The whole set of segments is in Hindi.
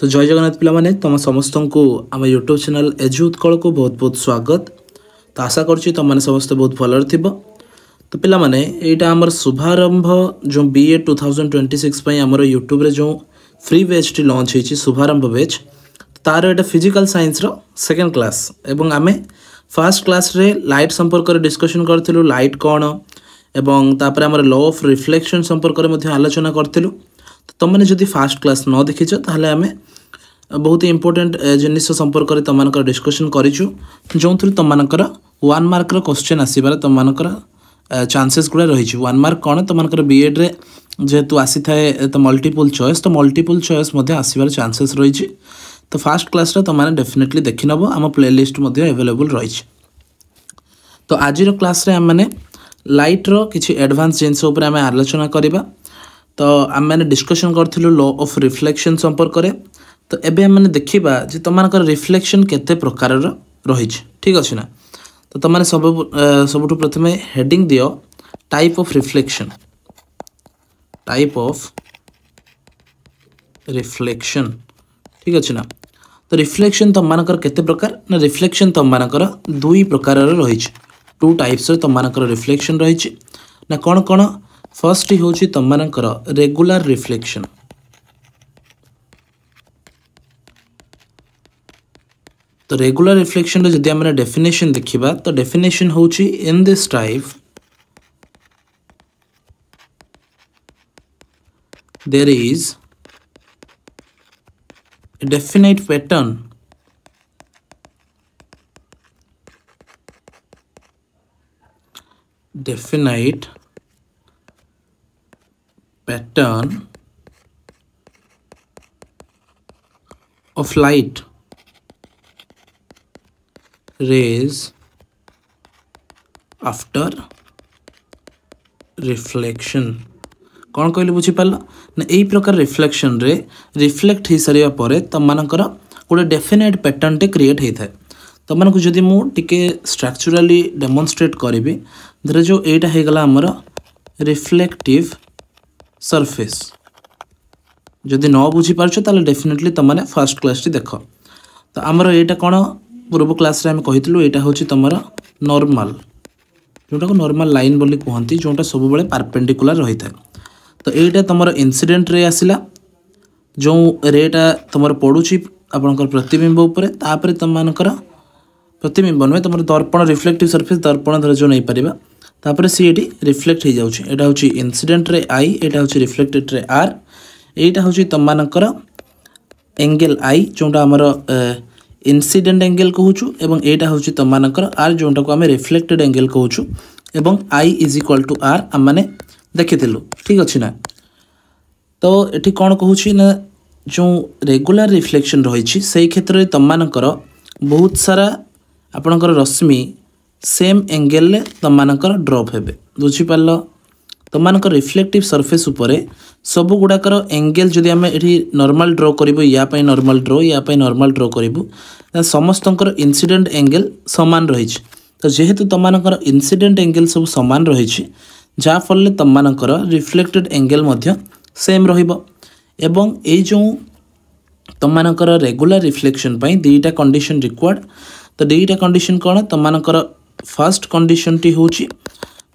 सो जय जगन्नाथ पिला माने तुम समस्त को आम यूट्यूब चैनल एजु उत्कल को बहुत बहुत स्वागत। तो आशा करुँच तुम मैंने समस्त बहुत भलर थी। तो पिला माने एटा आमर शुभारंभ जो BA 2026 आमर यूट्यूब रे जो फ्री बैच टी लॉन्च होती शुभारंभ बैच तार एटा फिजिकल साइंस रो सेकेंड क्लास एवं आमे फर्स्ट क्लास रे लाइट संपर्क रे डिस्कशन करथिलु लाइट कौन एवं तापर आमर लॉ ऑफ रिफ्लेक्शन संपर्क रे मध्ये आलोचना करथिलु। तो तुमने जदि फास्ट क्लास न देखीच ताहले आमे बहुत इंपोर्टेंट जिनिस संपर्क में तुम डिस्कसन करूँ जो तुम 1 मार्क क्वेश्चन आसबार तुम चांसेस गुड़ा रही 1 मार्क कौन तुम बीएड रे जेहेतु आसी थाए तो मल्टीपल चॉइस आसबार चांसेस रही। तो फास्ट क्लास तुमने डेफिनेटली देखि नब आम प्लेलिस्ट अवेलेबल रही। तो आज क्लास रे आम लाइट रो किछि एडवांस जिनस उपर आम आलोचना करबा। तो आम मैंने डिस्कशन करूँ लॉ ऑफ रिफ्लेक्शन संपर्क में। तो एबे मैंने देखा जे तुम रिफ्लेक्शन केते प्रकार रही ठीक अच्छे ना। तो तुमने सबुठ प्रथम हेडिंग दियो टाइप ऑफ रिफ्लेक्शन ठीक अच्छे ना। तो रिफ्लेक्शन तुम केते प्रकार ना रिफ्लेक्शन तुम दुई प्रकार रही 2 टाइप्स तुम रिफ्लेक्शन रही ना कौन कौन। फर्स्ट हूँ तुम रेगुलर रिफ्लेक्शन। तो रेगुलर रिफ्लेक्शन जदि आम डेफिनेशन देखिबा तो डेफिनेशन होची in this type there is a definite pattern of light rays after reflection। कौन कहले बुझीपार ना यही प्रकार रिफ्लेक्शन रे रिफ्लेक्ट हो सारा पर तुम गोटे डेफिनेट पैटर्न टे क्रिएट होता है। तुमको जदि मुझे स्ट्रक्चरली डेमोन्स्ट्रेट करी धर जो एटा होगला आमर रिफ्लेक्टिव सरफेस जदि न बुझीपार ताले डेफिनेटली तुमने फर्स्ट क्लास देख। तो आमर एटा कौन पूर्व क्लास रे कही यहाँ हूँ तुम नॉर्मल जोटा को नॉर्मल लाइन बोली कहती जोटा सब बड़े परपेंडिकुलर रही है। तो यहाँ तुम इंसिडेंट रे आसला जो रेटा तुम पड़ुची आपंकर प्रतिबिंब उपर तापर तुम प्रतिबिंब नुहे तुम दर्पण रिफ्लेक्टिव सरफेस दर्पण धर जो नहीं पार तापर सी ये रिफ्लेक्ट हो जाऊँगी। यहाँ हूँ इंसिडेंट रे आई यहाँ हूँ रिफ्लेक्टेड रे आर यहाँ हूँ तुम एंगल आई जोटा आमर इंसिडेंट एंगल कहूँ एवं यहाँ हूँ तुम आर जोटा को आम रिफ्लेक्टेड एंगल कहूँ एवं I is equal to are आम मैंने देखीलु ठीक अच्छे ना। तो ये कौन कहूँ ना जो रेगुलर रिफ्लेक्शन रही से क्षेत्र में तुम बहुत सारा आपणकर रश्मि सेम एंगल तुम ड्रप हे बुझीपार। तुम रिफ्लेक्टिव सरफेस उपरे सब गुड़ाकर एंगल जदि आम ये नॉर्मल ड्र करूँ यापाई नॉर्मल ड्र यापाई नॉर्मल ड्र करूँ समस्त इंसिडेंट एंगल सामान रही। तो जेहेतु तुम इंसिडेंट एंगल सब सामान रही जाफल तुम रिफ्लेक्टेड एंगल सेम एवं ये जो तुम रेगुलर रिफ्लेक्शन पाई दुईटा कंडीशन रिक्वायर्ड। तो दुईटा कंडीशन कौन तुम फर्स्ट कंडीशन टी हूँ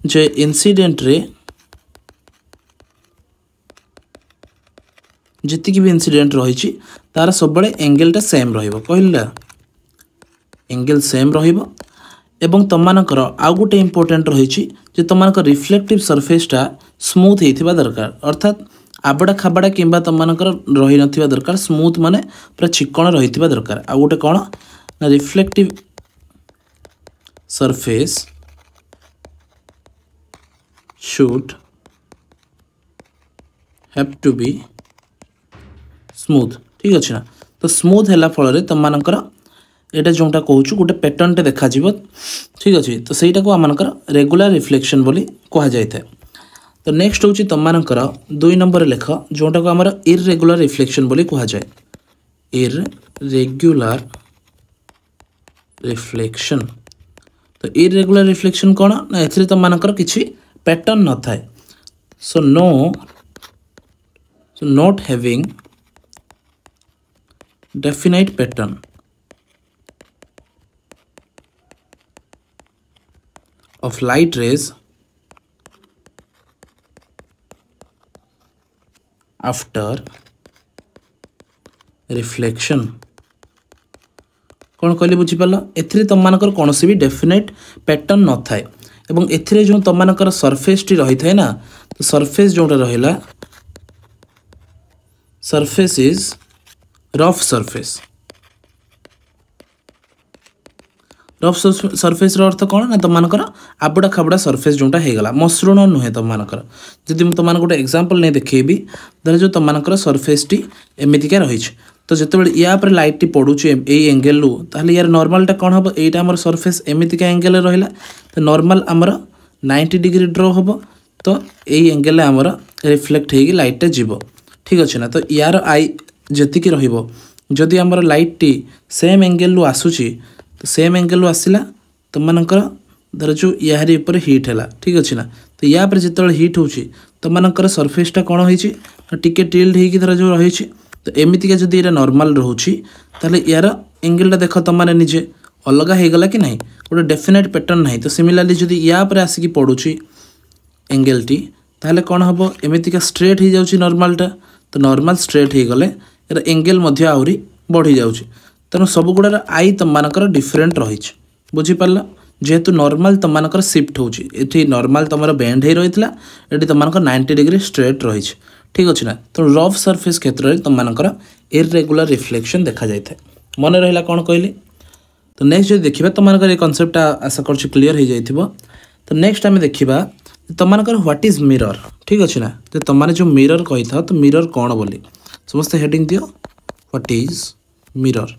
जे इंसिडेंट रे जी भी इंसिडेंट रही तार सब एंगलटा सेम रहा एंगल सेम एवं तुम आउ गोटे इम्पोर्टेंट रही तुम रिफ्लेक्टिव सरफेसटा स्मूथ होता दरकार अर्थात आबड़ा खाबड़ा कि तुम रही ना दरकार स्मूथ माने पूरा चिकण रही दरकार। आउ गोटे कौन ना reflective surface should have to be smooth ठीक अच्छे ना। तो स्मूथ है फल तुम यहाँ जोटा कहूँ गोटे पैटर्न टे देखा ठीक अच्छे। तो सहीटा को आम रेगुलर रिफ्लेक्शन बोली कह जाए। तो नेक्स्ट हूँ तुम 2 नंबर लेख जोटा को आमर इरेगुलर रिफ्लेक्शन बोली कह जाए इरेगुलर रिफ्लेक्शन। तो इरेगुलर रिफ्लेक्शन कौन ना ए तुम किसी पैटर्न न थाए so not having definite pattern of light rays after reflection कौन कहली बुझीपाल एथिरे तुममानकर कौन भी डेफिनेट पैटर्न न थाए एवं एथिरे जो तुममानकर सरफेस टी रही थाए ना तो सरफेस जोटा रहिला surface is rough surface rough surface अर्थ कौन ना तुममानकर आबड़ा खाबड़ा सरफेस जोटा होगला मसृण नुहे तुममानकर जदि मुझे तुमको गोटे एग्जांपल नहीं देखी धर जो तुममानकर सरफेस टी एमतीका रही तो जिते या लाइट टी पड़ुचे यही एंगेल रु ताहले यार नॉर्मलटा कौन हम यहाँ आम सरफेस एमतीका एंगेल रहा तो नॉर्मल आमर 90 डिग्री ड्र हम तो यही एंगेल आमर रिफ्लेक्ट होगी लाइटा जीव ठीक अच्छे ना तो यार आई जी रही आमर लाइट टी सेम एंगेल रु आसूची तो सेम एंगेल रु आसला तुममानकर धर जो यार ऊपर हिट है ठीक अच्छे ना तो या जिते हिट हो तुममानकर सरफेसटा कौन होती टिके टिल्ड होगी धर जो रही तो एमतीका जदि ये नॉर्मल रोचे ताले यार एंगेलटा देख तुम मैंने निजे अलग होगला कि नहीं गोटे डेफिनेट पैटर्न ना तो सिमिलारली जदि या आसिक पड़ुची एंगेल टी ताहले कौन हम एमतीका स्ट्रेट हो जाऊँगी नॉर्मलटा तो नॉर्मल स्ट्रेट हो गले यार एंगेल आहरी बढ़ी जाऊँगी तेणु सबुगुड़ार आई तुममानकर डिफरेंट रही बुझीपार जेहेतु नॉर्मल तुममानकर शिफ्ट होती नॉर्मल तुम बेंड हो रही है ये तुममानकर 90 डिग्री स्ट्रेट रही ठीक अच्छे ना तो रफ सरफेस क्षेत्र में तुममानकर इरेगुलर रिफ्लेक्शन देखा जाए मन रहा कौन कहली तो नेक्स्ट जो देखा तुममानकर ये कॉन्सेप्ट आशा कर क्लीयर हो जाइथिबो तो नेक्स्ट आम देखा तुममानकर व्हाट इज मिरर ठीक अच्छे ना तो तुमने जो मिरर कही था तो मिरर कौन बोली समस्ते हेडिंग दियो व्हाट इज मिरर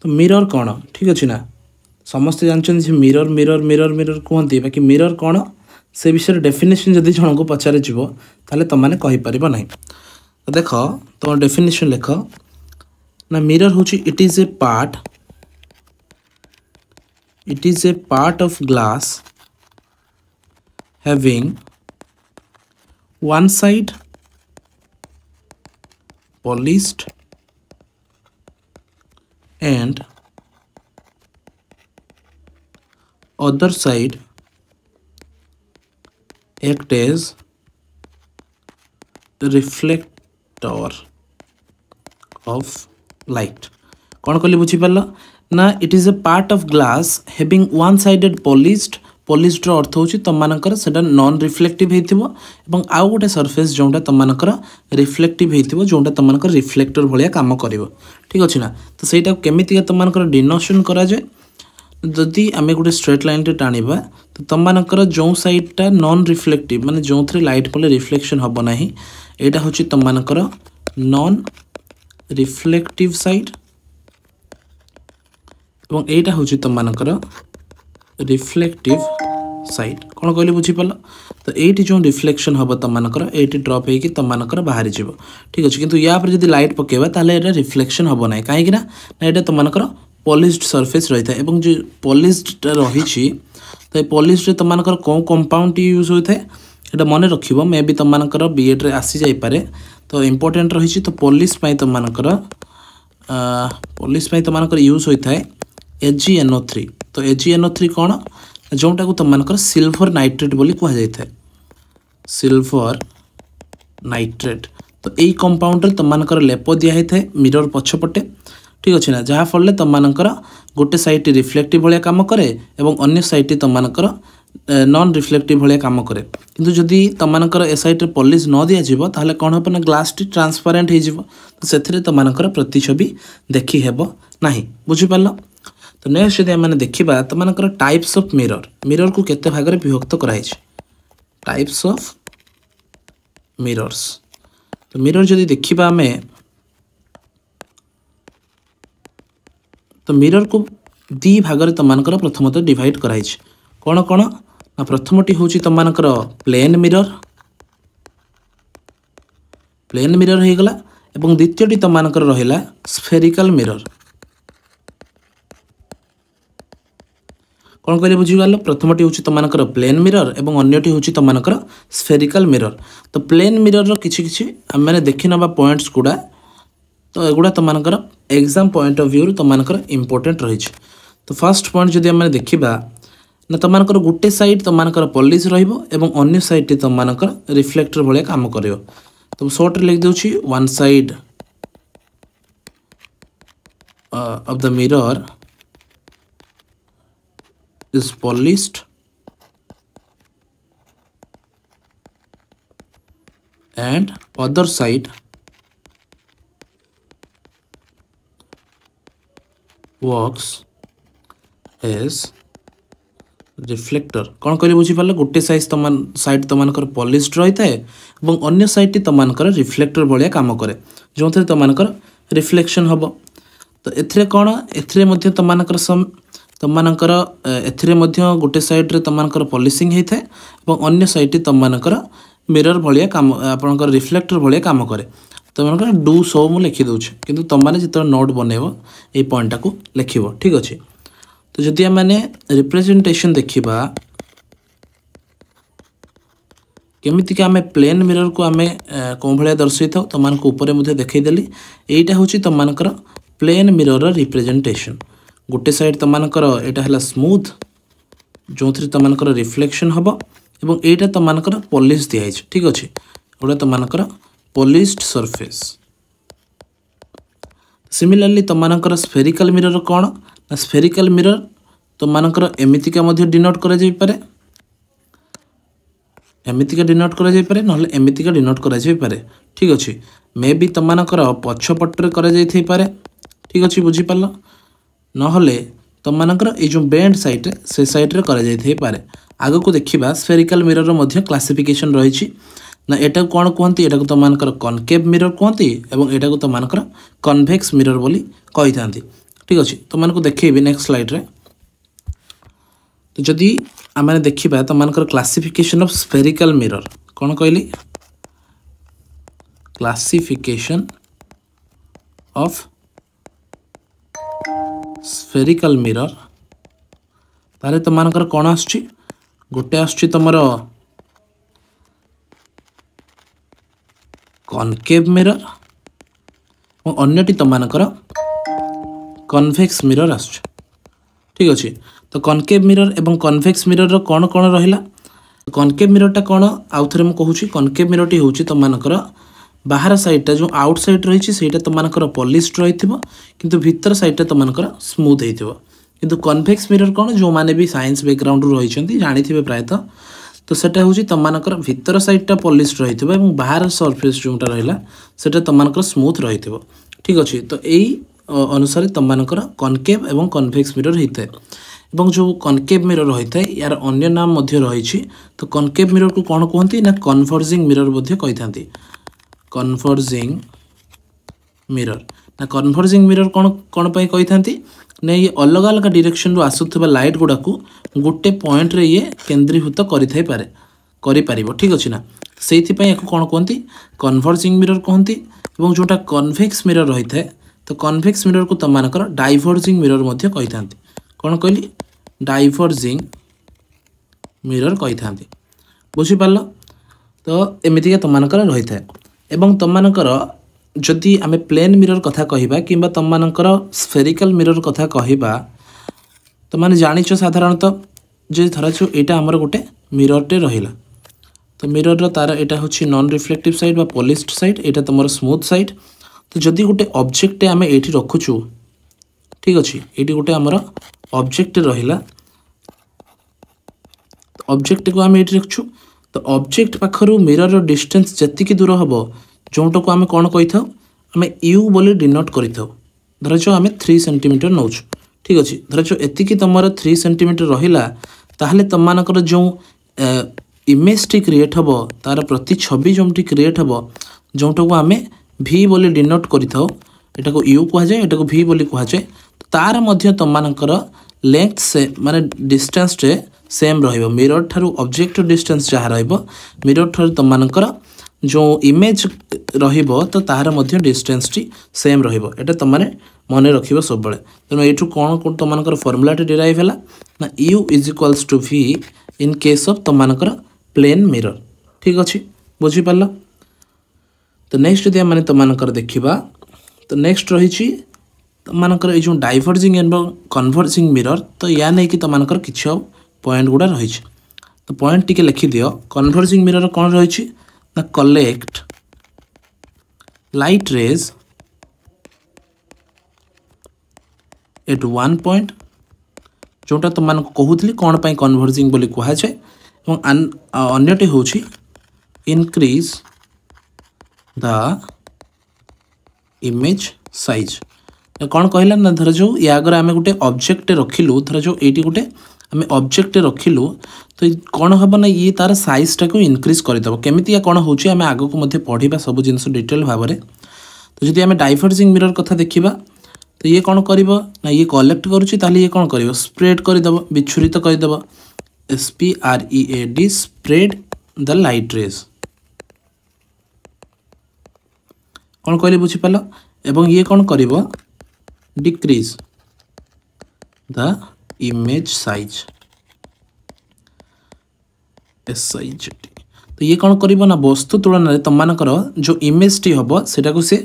तो मिरर कौन ठीक अच्छे ना समस्ते जानते मिरर मिरर मिरर मिरर कहते बाकी मिरर कौन से विषय डेफिनेशन जदि जन को पचारे ताले तुमने कहीपर ना तो देख तुम डेफिनेशन लिख ना मिरर हूँ it is a part of glass having one side polished and other side act as the reflector of light कौन कहली बुझीपार ना it is a part of glass having one sided polished अर्थ हूँ तुममानकर सेटा नॉन रिफ्लेक्टिव होइथिबो आउ गोटे सरफेस जोटा तुममानकर रिफ्लेक्टिव होइथिबो जोटा तुममानकर रिफ्लेक्टर भलिया काम करिवो ठीक अछि ना तो सेटा केमिति तुममानकर डिनोशन करा जाय जदि आम गोटे स्ट्रेट लाइन टे टाणिबा तो तुममानकर जो साइडटा नॉन रिफ्लेक्टिव माने जो थरे लाइट पड़े रिफ्लेक्शन हम ना यहाँ हूँ तुममानकर नॉन रिफ्लेक्टिव साइड और यहाँ हूँ तुममानकर रिफ्लेक्टिव साइड कौन कहली बुझीपाल तो ये जो रिफ्लेक्शन हम तुममानकर ये ड्रप होगी तुममानकर बाहरी जीव ठीक अच्छे किंतु या जब लाइट पकेबा ताले ये रिफ्लेक्शन हम ना कहीं ये तुममानकर पॉलिश्ड सरफेस रही था एवं जो पॉलिश्ड रही तो ये पॉलिश्ड तुममानकर कौन कंपाउंड यूज होता है ये मन रख मे भी तुममानकर बीएड रे आसी जाई पारे तो इम्पोर्टेंट रही तो पॉलिश तुममानकर तुममानकर यूज होता है AgNO3 तो AgNO3 कौन जोटा को तुममानकर सिल्वर नाइट्रेट बोली कह जाए सिल्वर नाइट्रेट तो यही कंपाउंड रे तुममानकर लेप दिया है मिरर पछपटे ठीक अच्छे ना जहाँफल तुममानकर गोटे साइड रिफ्लेक्टिव भाया काम करे और अन्य साइड तुममानकर नॉन रिफ्लेक्टिव भाया काम करे किंतु जदि तुममानकर ए साइड पॉलिश न दि जाव ताहले कौन हम ना ग्लास टी ट्रांसपेरेंट हो तो से तुममानकर प्रतिछवि देखी हेब नाही बुझीपार तो नेक्स्ट जब आम देखा तुममानकर टाइप्स ऑफ मिरर मिरर को केते भाग में विभक्त कराई टाइप्स ऑफ मिरर्स तो मिरर जदि देखा आम तो मिरर को दी भाग में तुममानकर प्रथमत डिवाइड कराई कौन कौन ना प्रथमटी हूँ तुममानकर प्लेन मिरर हो गला एवं द्वितीयटी तुममानकर रहिला स्फेरिकल मिरर कौन कहले बुझीगल प्रथमटी हूँ तुममानकर प्लेन मिरर एवं अन्यटी हूँ तुममानकर स्फेरिकल मिरर तो प्लेन मिरर किछि किछि आम मैंने देखि नबा पॉइंट्स गुड़ा तो एगुड़ा तुमकर एग्जाम पॉइंट ऑफ व्यू तुमकर इंपोर्टेंट रही। तो फर्स्ट पॉइंट जदि आम देखा ना तुमकर गोटे साइड तुमकर पॉलिश रही साइड तुमकर रिफ्लेक्टर भाया काम कर। तो शॉर्ट लिख दूची one side of the mirror is polished and other side works as reflector. कौन कहले बुझीपार गोटे साइड तुमकर पॉलिश्ड रही है और अन्य साइड तुमकर रिफ्लेक्टर भाया काम कै जो थे तुमकर रिफ्लेक्शन हम। तो एथिरे कौन एथिरे मध्य तुमकर गोटे साइड रे तुमकर पॉलिशिंग होता है और अन्य साइड तुमकर मिरर भाया काम आपंकर रिफ्लेक्टर भाया काम कै। तुमकर डू सो मु लिखिदे कि तुमने जो नोट बनइब ये पॉइंटा को लिख ठीक अच्छे। तो जदि आम रिप्रेजेंटेशन देखा केमितिका आम प्लेन मिरर को आम कौन भाया दर्शई था तुमको ऊपर मुझे देखईदेली। यहीटा हूँ तुमकर प्लेन मिरर रिप्रेजेंटेशन। गोटे साइड तुमकर यहाँ है स्मूथ जो थी तुमकर रिफ्लेक्शन हम और यहाँ तुमकर पॉलिश दिखाई ठीक अच्छे। गोटे तुमकर पॉलिश्ड सरफेस। सिमिलरली तुमकर स्फेरिकल मिरर कौन ना स्फेरिकल मिरर तुमकर एमितिका डिनोट कर एमितिका डिनोट कर ना एमितिका डिनोट कर ठीक अच्छे। मे बी तुमकर पछपटे कर ठीक अच्छे बुझीपार ना तुमकर ये जो बेंड साइड से साइड्रे कर आग को देखा स्फेरिकल मिरर क्लासिफिकेशन रही ना एटा कौन कहती एटा तुमकर कनकेव मिरर कहती और एटा तुमकर कन्वेक्स मिरर बोली कही था ठीक अच्छे। तुमको देखी नेक्स्ट स्लाइड रे। तो जदि आम देखा तुमकर क्लासिफिकेशन ऑफ स्फेरिकल मिरर कौन कहली क्लासिफिकेशन ऑफ स्फेरिकल मिरर तारे तुमकर कौन आसुची गोटे आसुची तुमर कनकेव मिरर और अन्यटी तुमकर कन्वेक्स मिरर आस ठीक अच्छे। तो कनकेव मिरर एवं कन्वेक्स मिरर कौन कौन रहा कनकेव मिररटा कौन आउ थे मुझे कहूँ कनकेव मिररटी हूँ तुमकर बाहर साइडटा जो आउट साइड रही तुमकर पॉलिश्ड रही किंतु भीतर साइडटा तुमकर स्मूथ हो किंतु कन्वेक्स मिरर कौन जो मैंने भी साइंस बैकग्राउंड रही जानी प्रायतः तो सेटा हूँ तुमकर भीतर साइडटा पॉलिश्ड रही बाहर सरफेस जोटा रहा तुमकर स्मूथ रही ठीक अच्छे। तो यही अनुसार तुमकर कनकेव एवं कन्वेक्स मिरर होता है और जो कनकेव मिरर होता है यार अन्य नाम रही। तो कनकेव मिरर को कौन कहती ना कन्वर्जिंग मिरर कही था कन्वर्जिंग मिरर ना कन्वर्जिंग मिरर कौन कौन कही था ना ये अलग अलग डायरेक्शन रू आसुवा लाइट गुड़ा को गोटे पॉइंट रे ये केन्द्रीभूत कर ठीक अच्छे ना से कौन कहती कन्वर्जिंग मिरर कहती और जोटा कन्वेक्स मिरर रही है तो कन्वेक्स मिरर को तुमकर डाइवर्जिंग मिरर कही था कौन कहली डाइवर्जिंग मिरर कही था बुझीपार। तो एमतीका तुमकर रही है एवं तुमकर जदि आम प्लेन मिरर कथा कहबा कि तुमकर स्फेरिकल मिरर कथा कहबा तो मैंने जानिच साधारणतः जे धराचु यहाँ आमर गोटे मिररटे रहा तो मिरर तार यहाँ हूँ नॉन रिफ्लेक्टिव साइड बा पॉलिश्ड साइड यहाँ तुम स्मूथ साइड। तो जदि गोटे ऑब्जेक्ट आम ये रखुचु ठीक अच्छे ये गोटे आमर ऑब्जेक्ट रहा ऑब्जेक्ट को आम ये रखुचु तो ऑब्जेक्ट पाखर मिरर डिस्टेंस जी दूर हम जोटा को आम कौन कही था आम यू बोली डिनोट कर धरच आम 3 सेंटीमीटर नौ ठीक अच्छे धरच एतिकी तुम 3 सेंटीमीटर रहा ताहले तुमकर जो इमेज टी क्रिएट हम तार प्रति छवि जोटी क्रिएट हम जोटा को आम भी बोली डिनोट करटा को यू कहुए यहाँ को भी बोली कहुए तार मध्य तुमकर लेंथ से माने डिस्टेंस टे सेम रहिबो मिरर ठारू ऑब्जेक्ट डिस्टेंस जहाँ रहिबो मिरर ठारू तुमकर जो इमेज रहिबो तो तार मध्य डिस्टेंस टी सेम रहिबो एटा तुमने मन रखिबो सब बेले। तेणु ये कौन तुमकर फॉर्मूला डिराइव है ना u is equals to v in case of तुमकर प्लेन मिरर ठीक अच्छे बुझीपार। तो नेक्स्ट यदि मैंने तुमकर देखा तो नेक्स्ट रही तुमकर ये डाइवर्जिंग एवं कन्वर्जिंग मिरर तो या नहीं कि तुमकर किसी पॉइंट गुड़ा रही तो पॉइंट टिके लिखि दियो कन्वर्जिंग मिरर कौन रही ना collect light rays at one point जोटा तुम कहूली कौन पाई कन्वर्जिंग बोली कह जाए अन्यटी हूँ इनक्रीज द इमेज साइज कौन कहला ना धर जो या अगर आम गोटे ऑब्जेक्ट रखिलु धर जो ये गोटे आम ऑब्जेक्ट रखिलु तो कौन हम ना ये तार साइज टाक इनक्रीज करदेव केमी कौन हो आग को पढ़ा सब जिन डिटेल भाव में तो जब आम डाइवर्जिंग मिरर कथा देखा तो ये कौन कर ना ये कलेक्ट करुच्ची ये कौन कर स्प्रेड करदेव विच्छुरित करदेव SPREAD spread the light rays कौन कहले बुझीपाल एवं ये कौन कर decrease the image size SIZ तो ये कौन कर ना वस्तु तुलन तुमकर जो इमेज टी हम सेटा को से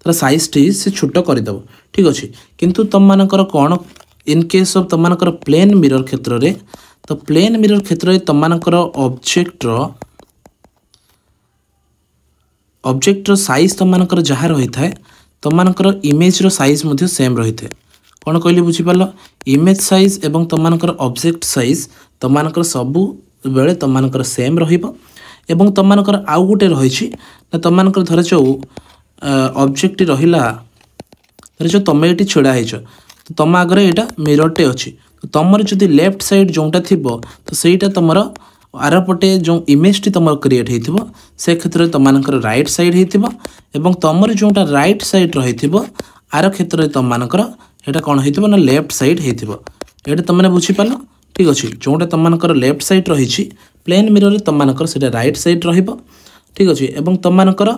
तार साइज टी से छोट करदेव ठीक अच्छे किंतु तुमकर कौन इन केस ऑफ तुमकर प्लेन मिरर क्षेत्र में तो प्लेन मिरर क्षेत्र में तुमकर ऑब्जेक्टर साइज तुमकर जहाँ रही है तुमकर इमेज रो साइज मध्य सेम रही है कौन कहली बुझीपाल इमेज साइज एवं तुमकर ऑब्जेक्ट साइज तुमकर सबु बेले तुमकर सेम रही तुमकर आउ गोटे रही तुमकर धर जो ऑब्जेक्ट रहा धर जो तुम ये छिड़ा हो तो तुम आगे यहाँ मिररटे अच्छी तो तुम जो लेफ्ट साइड जोटा थी तो सहीटा तुम आरपटे जो इमेज टी तुम क्रिएट हो से क्षेत्र में तुमकर राइट साइड हो तुम जोटा राइट साइड रही आर क्षेत्र में तुमकर यहाँ कौन हो ना लेफ्ट साइड हो तुमने बुझीपाल ठीक अच्छे जोटा तुमकर लेफ्ट साइड रही प्लेन मिरर तुमकर से राइट साइड ठीक अच्छे तुमकर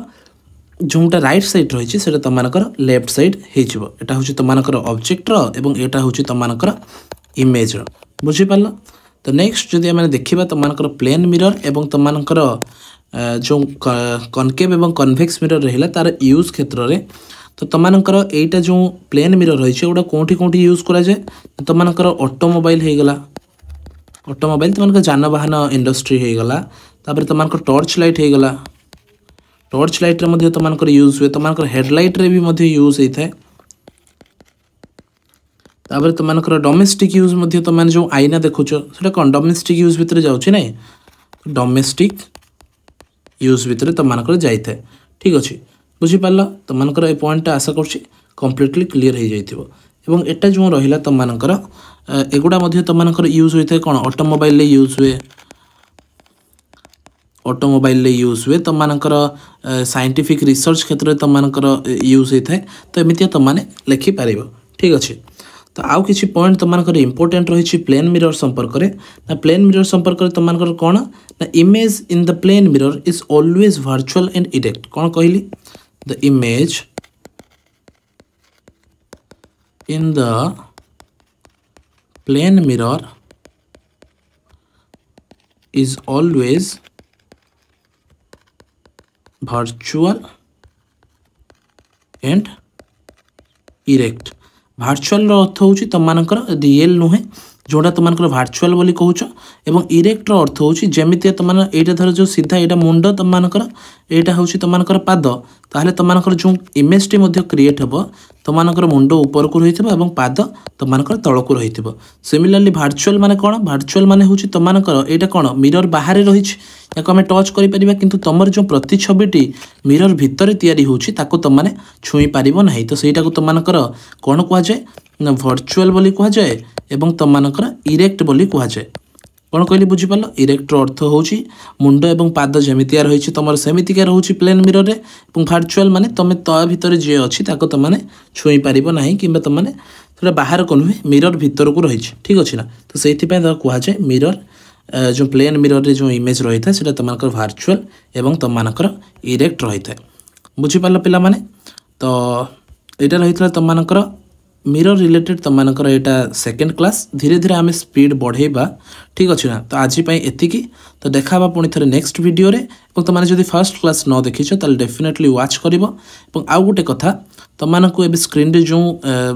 जोटा राइट साइड रही है तुमकर लेफ्ट साइड होटा हूँ तुमकर ऑब्जेक्टर और यहाँ हूँ तुमकर इमेज बुझीपाल तो नेक्स्ट जदि आम देखा तुमकर प्लेन मिरर एवं तुमकर जो कनकेव एवं कन्वेक्स मिरर रहा तार यूज क्षेत्र में तो तुमकर यहाँ जो प्लेन मिरर रही है कौटी कौटी यूज करा जाए तुमकर ऑटोमोबाइल होगला ऑटोमोबाइल तुमको जानवाहन इंडस्ट्री होगला तुमको टॉर्च लाइट होगला टॉर्च लाइट रे तुमको यूज हुए तुमको हेडलाइट रे भी यूज होता है तापर तुमको डोमेस्टिक यूज तुम जो आईना देखुच से कौन डोमेस्टिक यूज भितर जाऊँगी ना डोमेस्टिक यूज भितर तुमको जाए ठीक अच्छे बुझीपार तुमको ये पॉइंट आशा कर कम्प्लीटली क्लीयर हो जाइए एटा जो रहा तुमकर एगुड़ा तुमको यूज होता है कौन ऑटोमोबाइल यूज हुए ऑटोमोबाइल यूज हुए तुमकर साइंटिफिक रिसर्च क्षेत्र में तुमकर यूज होता है तो एमती तुमने लिखिपार ठीक अच्छे तो आउ किसी पॉइंट तुमकर इंपोर्टेंट रही प्लेन मिरर संपर्क में ना प्लेन मिरर संपर्क में तुमकर कौन ना image in the plane mirror is always virtual and erect कौन कहली the image in the plane mirror is always virtual and erect virtual अर्थ हूँ तुमकर रियल नुहे जोड़ा तुमको भार्चुअल बोली कहूच एवं इरेक्टर अर्थ हूँ जमीती तुम यहाँ धर जो सीधा यहाँ मुंड तुमकर यहाँ हूँ तुमकर पाद ताहले तुमकर जो इमेज टी क्रिएट हे तुमकर मुंड ऊपर को रही पाद तुमकर तल को रही सिमिलरली भार्चुअल माने कौन भार्चुअल माने हूँ तुमकर यहाँ कौन मिरर बाहर रही आम टच कर किंतु तुमर जो प्रतिछविटी मिरर भितर तैयारी होची ताको तुमने छुई पारिबो नहीं तो सेटा को तुमकर कौन कह जाए ना वर्चुअल बोली कह जाए एवं तुमकर इरेक्ट बोली कह जाए कौन कहली बुझीपाल इरेक्टर अर्थ हूँ मुंड एवं पाद जमीतिया रही तुम सेमितिका रोचे प्लेन मिरर रे भार्चुअल माने तुम ता भितर जी अच्छी तुमने छुई पारिबो नहीं कि तुमने थोड़ा बाहर को नुहे मिरर भितर को रही ठीक अच्छे ना तो से कह जाए मिरर जो प्लेन मिरर रे जो इमेज रही था से तुमकर भार्चुअल एवं तुमकर इरेक्ट रही था बुझीपाल पिला माने तो यहाँ रही है तुमकर मिरर रिलेटेड तुमकर यहाँ सेकेंड क्लास धीरे धीरे आम स्पीड बढ़ेबा ठीक अच्छे ना तो आज एतिकी तो देखा पुणी थे नेक्स्ट वीडियो रे तुमने जब फर्स्ट क्लास न देखीच ताल डेफिनेटली वाच कर आउ गोटे कथा तुमको ए स्क्रीन रे जो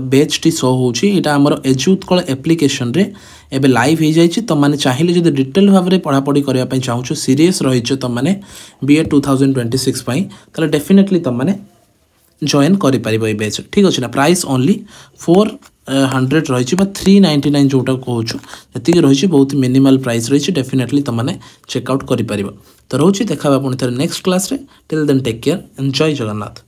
बैच टी शो होची एटा हमर एजु उत्कल एप्लिकेशन रे एबे लाइव हो जाइए। तुम मैंने चाहिए जब डिटेल भाव में पढ़ापढ़ी करने चाहूँ सीरीयस रही तुमने BA 2026 ताले डेफिनेटली तुमने जॉइन करें ये बैच ठीक अच्छे ना। प्राइस ओनली 400 रही 399 जोटा कहूँ जी रही बहुत मिनिमल प्राइस रही डेफिनेटली तुमने चेकआउट कर। तो रोचे देखा पुणी थे next class till then take care and जय जगन्नाथ।